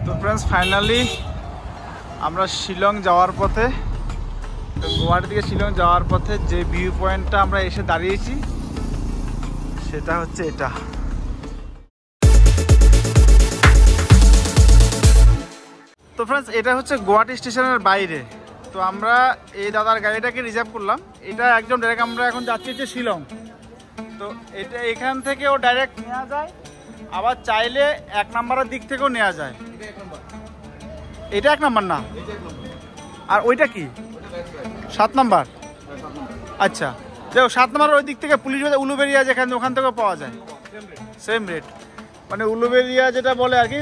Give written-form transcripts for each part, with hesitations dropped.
তো friends finally আমরা শিলং যাওয়ার পথে, তো গুয়াহাটি থেকে শিলং যাওয়ার পথে যে ভিউ পয়েন্টটা আমরা এসে দাঁড়িয়েছি সেটা হচ্ছে এটা। তো ফ্রেন্ডস এটা হচ্ছে গুয়াহাটি স্টেশনের বাইরে। তো আমরা এই দাদার গাড়িটাকে রিজার্ভ করলাম, এটা একদম ডাইরেক্ট আমরা এখন যাচ্ছি হচ্ছে শিলং। তো এটা এখান থেকেও ডাইরেক্ট নেওয়া যায়, আবার চাইলে 1 নম্বরের দিক থেকেও নেওয়া যায়। এটা 1 নম্বর না, আর ওইটা কি 7 নম্বর? আচ্ছা দেখো 7 নম্বর ওই দিক থেকে পুলিশ উলুবেরিয়া যেখানে, ওখান থেকেও পাওয়া যায় সেম রেট। মানে উলুবেরিয়া যেটা বলে আর কি,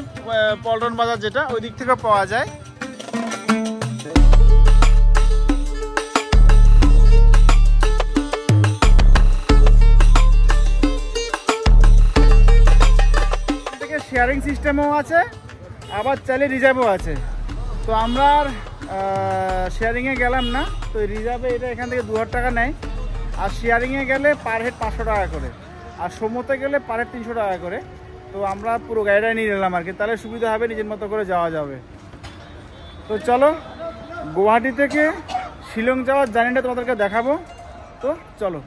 পল্টন বাজার যেটা, ওই দিক থেকে পাওয়া যায়। শেয়ারিং সিস্টেমও আছে, আবার চাইলে রিজার্ভও আছে। তো আমরা শেয়ারিংয়ে গেলাম না, তো রিজার্ভে এটা এখান থেকে 2000 টাকা নেয়, আর শেয়ারিংয়ে গেলে পার হেড 500 টাকা করে, আর সমুদ্রে গেলে পার হেড 300 টাকা করে। তো আমরা পুরো গাড়িটা নিয়ে নিলাম আর কি, তাহলে সুবিধা হবে, নিজের মতো করে যাওয়া যাবে। তো চলো গুয়াহাটি থেকে শিলং যাওয়ার জার্নিটা তোমাদেরকে দেখাবো। তো চলো।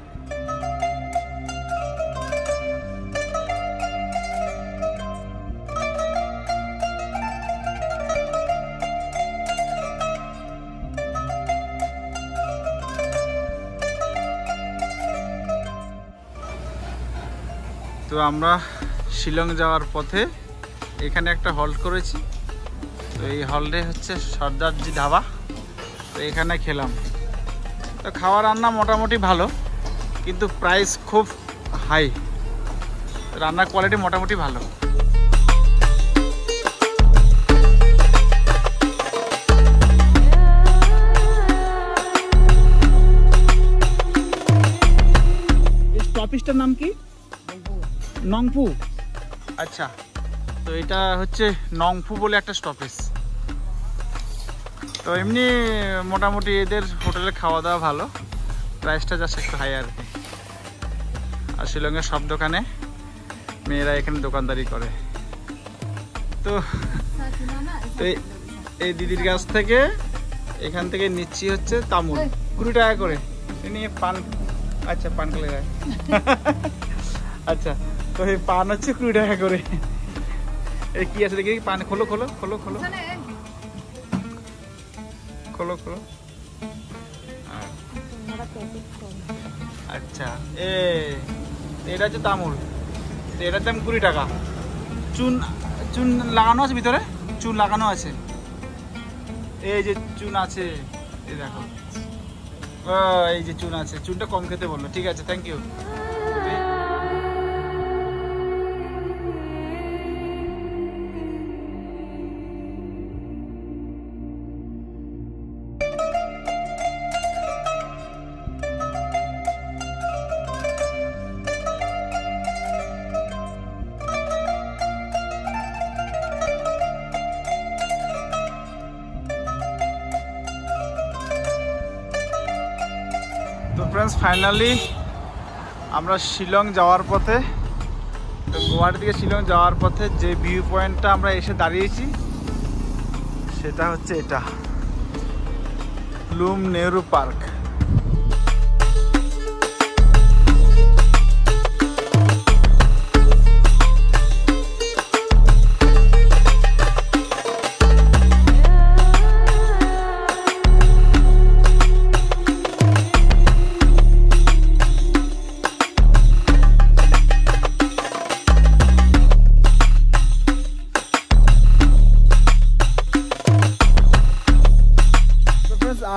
তো আমরা শিলং যাওয়ার পথে এখানে একটা হল্ট করেছি। তো এই হল্টে হচ্ছে সর্দারজি ধাবা। তো এখানে খেলাম। তো খাওয়া রান্না মোটামুটি ভালো, কিন্তু প্রাইস খুব হাই। রান্নার কোয়ালিটি মোটামুটি ভালো। এই স্টপেজটার নাম কি? নংপু। আচ্ছা, তো এটা হচ্ছে নংপু বলে একটা স্টপেজ। তো এমনি মোটামুটি এদের হোটেলে খাওয়া দাওয়া ভালো, প্রাইসটা জাস্ট একটু হাই আর কি। আর শিলংয়ের সব দোকানে মেয়েরা এখানে দোকানদারি করে। তো এই দিদির কাছ থেকে এখান থেকে নিচ্ছি হচ্ছে তামুল 20 টাকা করে। নিয়ে পান, আচ্ছা পান খেলে যায়। আচ্ছা, তো এই পান হচ্ছে 20 টাকা করে। এই কি আছে দেখি, পান খোলো খোলো খোলো খোলো খোলো খোলো। আচ্ছা, এটা হচ্ছে তামুল, এটার দাম 20 টাকা। চুন চুন লাগানো আছে ভিতরে, চুন লাগানো আছে, এই যে চুন আছে, এই দেখো এই যে চুন আছে। চুনটা কম খেতে বললো, ঠিক আছে, থ্যাংক ইউ। তো ফ্রেন্ডস ফাইনালি আমরা শিলং যাওয়ার পথে, তো গুয়াহাটি থেকে শিলং যাওয়ার পথে যে ভিউ পয়েন্টটা আমরা এসে দাঁড়িয়েছি সেটা হচ্ছে এটা, লুম নেহরু পার্ক।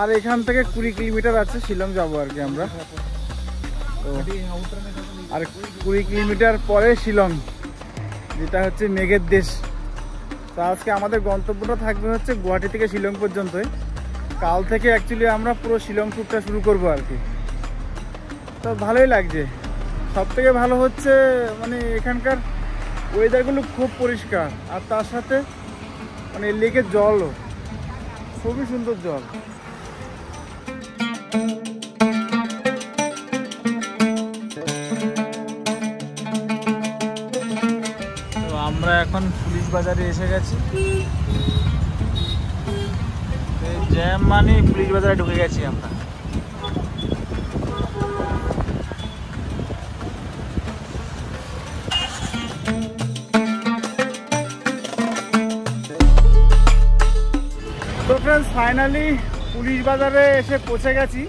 আর এখান থেকে 20 কিলোমিটার আছে শিলং যাবো আর কি আমরা। আর 20 কিলোমিটার পরে শিলং, যেটা হচ্ছে মেঘের দেশ। তো আজকে আমাদের গন্তব্যটা থাকবে হচ্ছে গুয়াহাটি থেকে শিলং পর্যন্তই। কাল থেকে অ্যাকচুয়ালি আমরা পুরো শিলং ট্যুরটা শুরু করবো আর কি। তো ভালোই লাগছে। সব থেকে ভালো হচ্ছে মানে এখানকার ওয়েদারগুলো খুব পরিষ্কার, আর তার সাথে মানে লেকের জলও খুবই সুন্দর জল। আমরা এখন পুলিশ বাজারে এসে গেছি। জ্যাম মানে পুলিশ বাজারে ঢুকে গেছি আমরা। তো ফ্রেন্ডস ফাইনালি পুলিশ বাজারে এসে পৌঁছে গেছি।